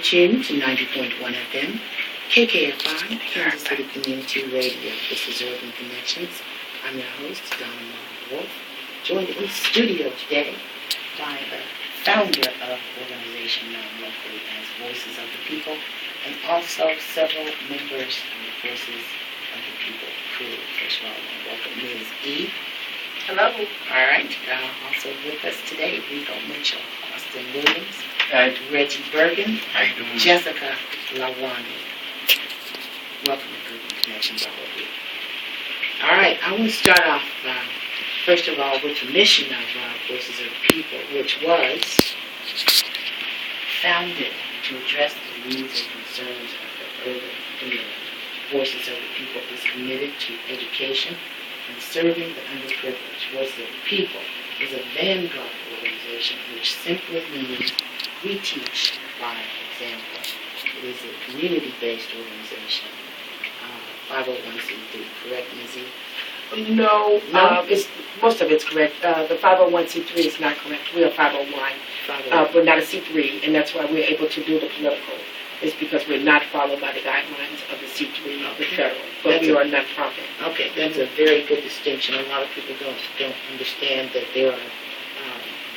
tuned to 90.1 FM, KKFI, Kansas City Community Radio. This is Urban Connections. I'm your host, Donna Wolf, joined in the studio today by the founder of the organization known locally as Voices of the People, and also several members of the Voices of the People crew. First of all, I want to welcome Ms. E. Hello. All right. Also with us today, Rico Mitchell, Austin Williams, Reggie Bergen, Jessica Lawani. Welcome to Urban Connections, all of you. All right, I want to start off, first of all, with the mission of Voices of the People, which was founded to address the needs and concerns of the urban community. Voices of the People is committed to education and serving the underprivileged. Voices of the People is a vanguard organization, which simply means we teach by example. It is a community-based organization, 501c3, correct, Ms. E? No, most of it's correct. The 501c3 is not correct. We are 501. We're not a C3, and that's why we're able to do the political. It's because we're not followed by the guidelines of the C3 of the federal, but we are a non-profit. Okay, that's a very good distinction. A lot of people don't understand that there are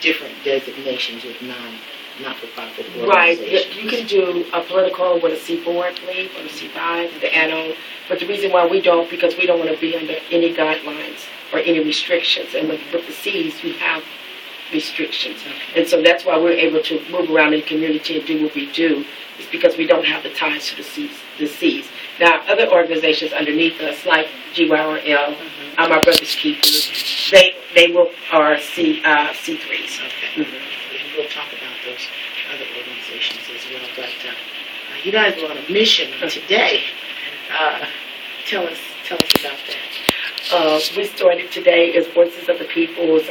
different designations with not-for-profit organizations. Right. You can do a political with a C4, I believe, or a C5, the anode. But the reason why we don't, because we don't want to be under any guidelines or any restrictions. And with the C's, you have restrictions. Okay. And so that's why we're able to move around in the community and do what we do. It's because we don't have the ties to the C's. Now, other organizations underneath us, like GYRL, My Brother's Keepers, they are C3s. Okay. We'll talk about those other organizations as well. But you guys are on a mission today. Tell us about that. We started today as Voices of the People's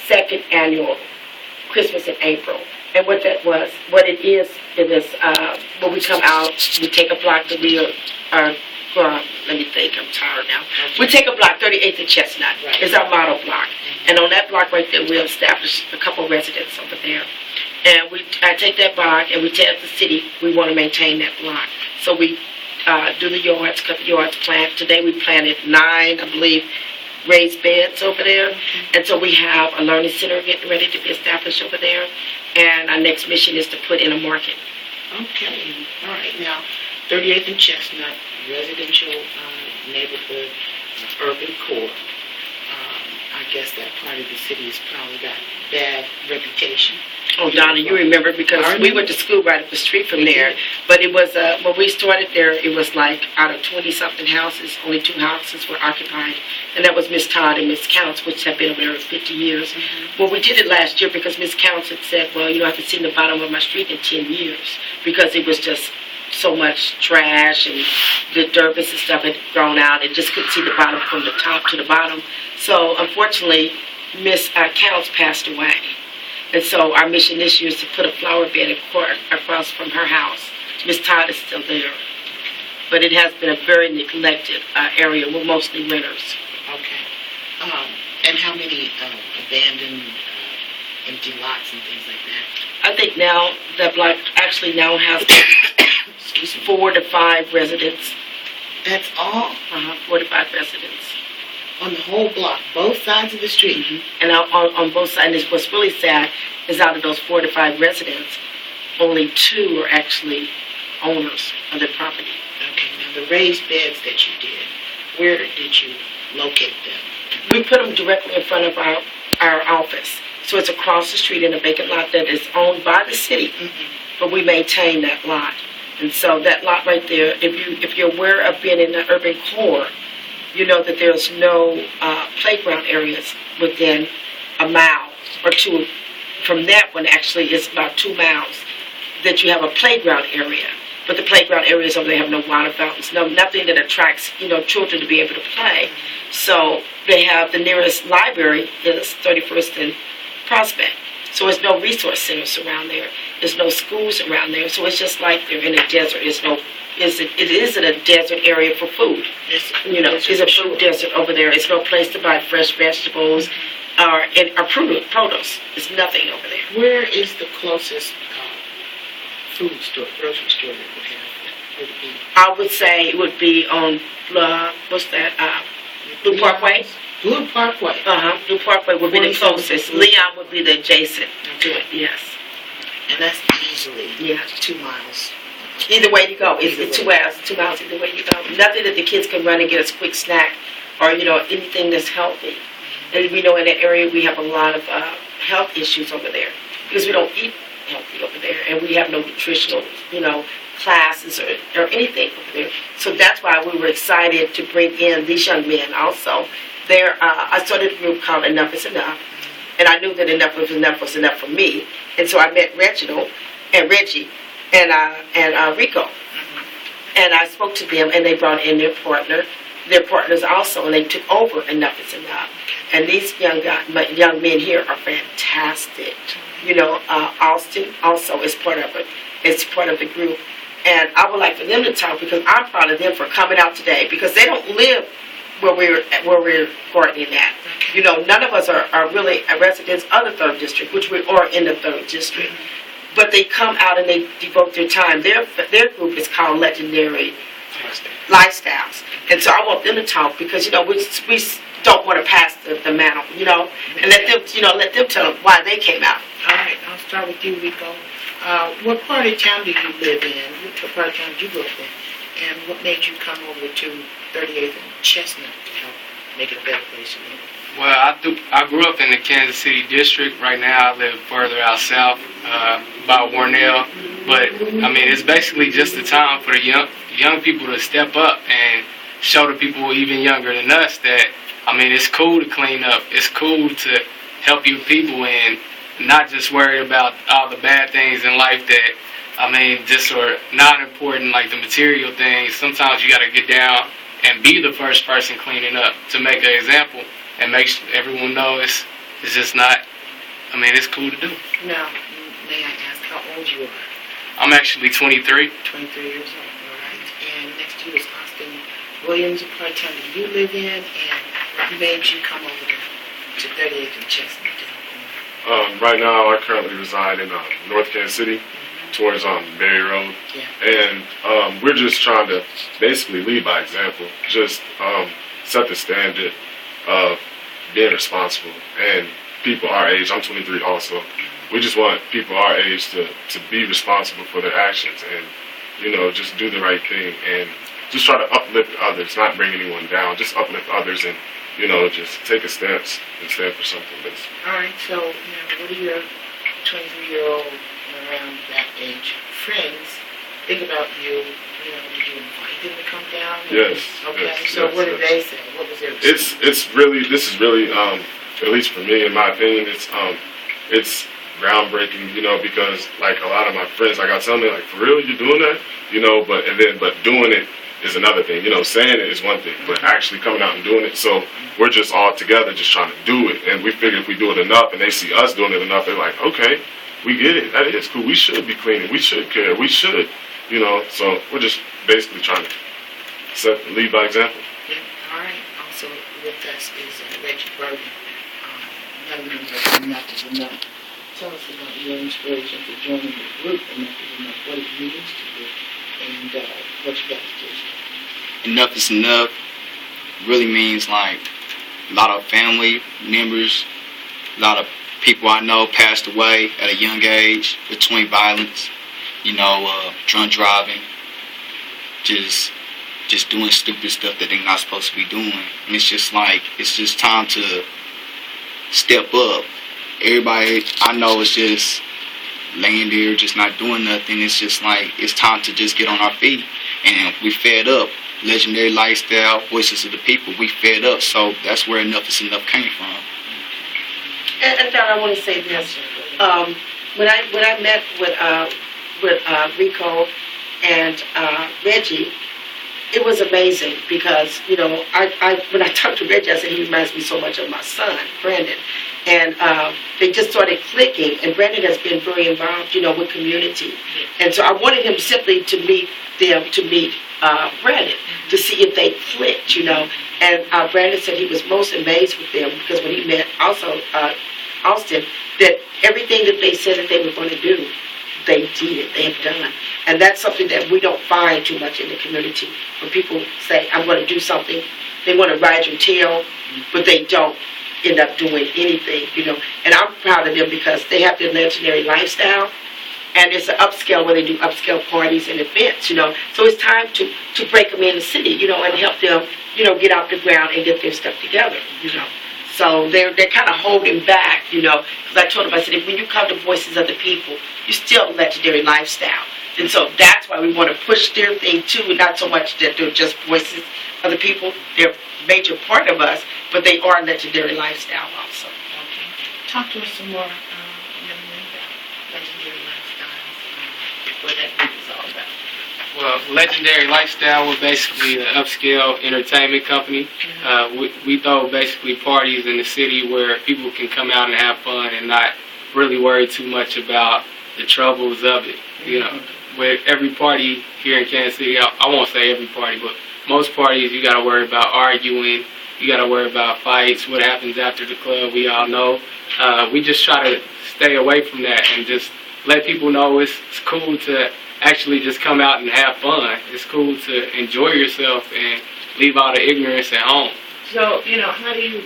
second annual Christmas in April. And what it is when we come out, we take a block that we are let me think, I'm tired now. We take a block, 38th and Chestnut. Right. Is our model block. And on that block right there, we established a couple residents over there. And I take that block and we tell the city we want to maintain that block. So we do the yards, cut the yards, plant. Today we planted 9, I believe, raised beds over there. And so we have a learning center getting ready to be established over there. And our next mission is to put in a market. Okay. All right. Now, 38th and Chestnut, residential neighborhood, urban core. I guess that part of the city has probably got bad reputation. Oh, Donna, you remember because we went to school right up the street from there. But it was, when we started there, it was like out of 20-something houses, only 2 houses were occupied. And that was Miss Todd and Miss Counts, which have been over there for 50 years. Well, we did it last year because Miss Counts had said, well, I haven't seen the bottom of my street in 10 years because it was just so much trash and the dirt and stuff had grown out and just couldn't see the bottom from the top to the bottom. So, unfortunately, Miss Counts passed away. And so our mission this year is to put a flower bed across from her house. Miss Todd is still there. But it has been a very neglected area. We're mostly renters. Okay. And how many abandoned empty lots and things like that? I think now that block actually now has 4 to 5 residents. That's all? 4 to 5 residents. On the whole block, both sides of the street? And on both sides, what's really sad is out of those 4 to 5 residents, only 2 are actually owners of the property. Okay, now the raised beds that you did, where did you locate them? We put them directly in front of our office. So it's across the street in a vacant lot that is owned by the city, but we maintain that lot. And so that lot right there, if you're aware of being in the urban core, you know that there's no playground areas within a mile or 2. From that one, actually, it's about 2 miles that you have a playground area. But the playground areas over there have no water fountains, nothing that attracts children to be able to play. So they have the nearest library is 31st and Prospect. So there's no resource centers around there. There's no schools around there. So it's just like they're in a desert. It isn't a desert area for food. It's a food desert over there. It's no place to buy fresh vegetables or produce. There's nothing over there. Where is the closest food store, grocery store that would have? Would it be I would say it would be on, what's that, Blue Parkway? Blue Parkway. Blue Parkway would be the 47 closest. Blue. Leon would be the adjacent to it, yes. And that's easily Yeah. 2 miles. Either way you go, it's Either 2 way. hours, 2 miles either way you go. Nothing that the kids can run and get a quick snack or, anything that's healthy. And we know in that area we have a lot of health issues over there because we don't eat healthy over there and we have no nutritional, classes or anything over there. So that's why we were excited to bring in these young men also. I started a group called Enough is Enough. And I knew that enough was enough for me. And so I met Reginald and Reggie and Rico. And I spoke to them, and they brought in their partners also, and they took over Enough is Enough. And these young men here are fantastic. Austin also is part of it. It's part of the group. And I would like for them to talk because I'm proud of them for coming out today because they don't live where we're gardening at. None of us are really residents of the 3rd District, which we are in the 3rd District. But they come out and they devote their time. Their group is called Legendary Lifestyles. And so I want them to talk because, we don't want to pass the mantle, and let them tell them why they came out. All right, I'll start with you, Rico. What part of town do you live in? What part of town do you live in? And what made you come over to 38th and Chestnut to help make it a better place to live? Well, I grew up in the Kansas City district. Right now I live further out south, by Warnell. But, it's basically just the time for the young people to step up and show the people even younger than us that, it's cool to clean up. It's cool to help your people and not just worry about all the bad things in life that, just are not important, like the material things. Sometimes you got to get down and be the first person cleaning up to make an example and make everyone know it's just not, it's cool to do. Now, may I ask how old you are? I'm actually 23. 23 years old, all right. And next to you is Austin Williams. What part of town do you live in? And what made you come over to 38th and Chestnut to help them? Right now, I currently reside in North Kansas City, towards Berry Road, and we're just trying to basically lead by example, just set the standard of being responsible. And people our age, I'm 23 also, we just want people our age to be responsible for their actions and, just do the right thing and just try to uplift others, not bring anyone down, just uplift others and, just take a stance and stand for something that's... All right, so now what do your 23-year-old and around that age friends think about you? Did you invite them to come down? Yes. Okay, yes, so yes, what did yes. they say? What was their response? This is really, at least for me, in my opinion, it's groundbreaking, because like a lot of my friends, like I tell them, like, for real, you're doing that? But doing it is another thing. Saying it is one thing, but actually coming out and doing it. So we're just all together just trying to do it. And we figure if we do it enough and they see us doing it enough, they're like, okay, we get it. That is cool. We should be cleaning. We should care. We should, So we're just basically trying to lead by example. Yeah, all right. Also with us is Reggie Bergen, young member of Enough is Enough. Tell us about your inspiration for joining the group Enough is Enough, what it means to you, and what you guys do. Enough is Enough really means like a lot of family members, a lot of people I know passed away at a young age between violence, drunk driving, just doing stupid stuff that they're not supposed to be doing. And it's just time to step up. Everybody I know is just laying there, just not doing nothing. It's just like, it's time to just get on our feet. And we fed up. Legendary Lifestyle, Voices of the People, we fed up. So that's where Enough is Enough came from. And Don, I want to say this. When I met with Rico and Reggie, it was amazing because, when I talked to Reggie, I said he reminds me so much of my son, Brandon. And they just started clicking. And Brandon has been very involved, with community. And so I wanted him simply to meet Brandon to see if they clicked, And Brandon said he was most amazed with them because when he met also Austin, that everything that they said that they were going to do, they did it, they have done. And that's something that we don't find too much in the community. When people say, I'm going to do something, they want to ride your tail, but they don't end up doing anything, you know. And I'm proud of them because they have their legendary lifestyle. And it's an upscale where they do upscale parties and events, you know. So it's time to break them in the city, you know, and help them, you know, get off the ground and get their stuff together, you know. So they're kind of holding back, you know, because I told them, I said, if when you come to Voices of the People, you're still a legendary lifestyle. And so that's why we want to push their thing too, and not so much that they're just Voices of the People. They're a major part of us, but they are a legendary lifestyle also. Okay. Talk to us some more, young men, about legendary lifestyles, what that group is all about. Well, Legendary Lifestyle, we're basically an upscale entertainment company. We throw basically parties in the city where people can come out and have fun and not really worry too much about the troubles of it. You know, with every party here in Kansas City, I won't say every party, but most parties you got to worry about arguing, you got to worry about fights, what happens after the club, we all know. We just try to stay away from that and just let people know it's cool to actually just come out and have fun. It's cool to enjoy yourself and leave all the ignorance at home. So, you know, how do you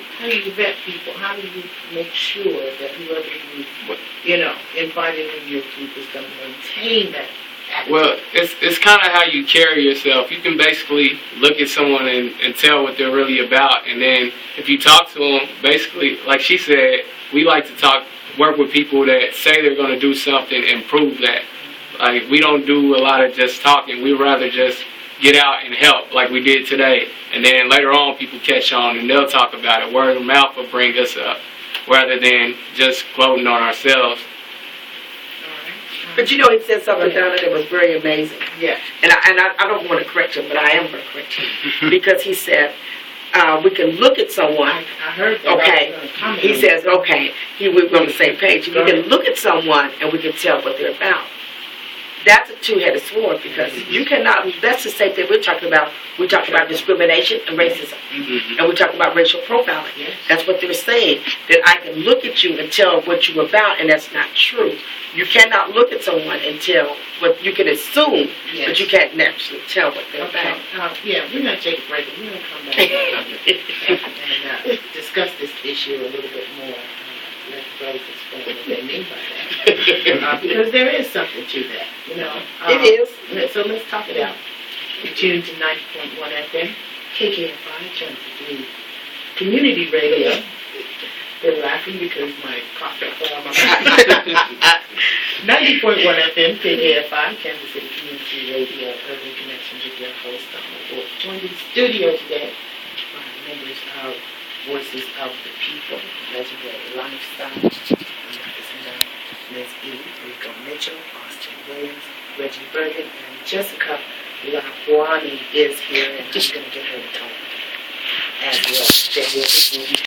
vet people? How do you make sure that whoever you know, invited in your group is going to maintain that attitude? Well, it's kind of how you carry yourself. You can basically look at someone and tell what they're really about. And then if you talk to them, basically, like she said, we like to work with people that say they're going to do something and prove that. Like, we don't do a lot of just talking. We'd rather just get out and help like we did today. And then later on, people catch on and they'll talk about it. Word of mouth will bring us up rather than just gloating on ourselves. But you know, he said something down there that was very amazing. Yeah. And I don't want to correct him, but I am going to correct him. Because he said, we can look at someone. I heard that. Okay. He says, okay, we're on the same page. We can look at someone and we can tell what they're about. That's a two-headed sword because you cannot, that's the same thing we're talking about. We talk about discrimination and racism. And we talk about racial profiling. That's what they're saying, that I can look at you and tell what you're about, and that's not true. You cannot look at someone and tell what you can assume, but you can't naturally tell what they're about. Yeah, we're going to take a break. We're going to come back and discuss this issue a little bit more. Let the brothers explain what they mean by that. Because there is something to that, you know. It is. So let's talk it out. Tune to 90.1 FM, KKFI, Channel 3, Community Radio. They're laughing because my coffee fell on my mouth. 90.1 FM, KKFI, Kansas City Community Radio, Urban Connections with your host, Donald Wolf. Joined in the studio today by members of Voices of the People, Legendary Lifestyle, Ms. E. Rico Mitchell, Austin Williams, Reggie Bergen, and Jessica Labuani is here, and I'm going to get her to talk as well. Stay with us.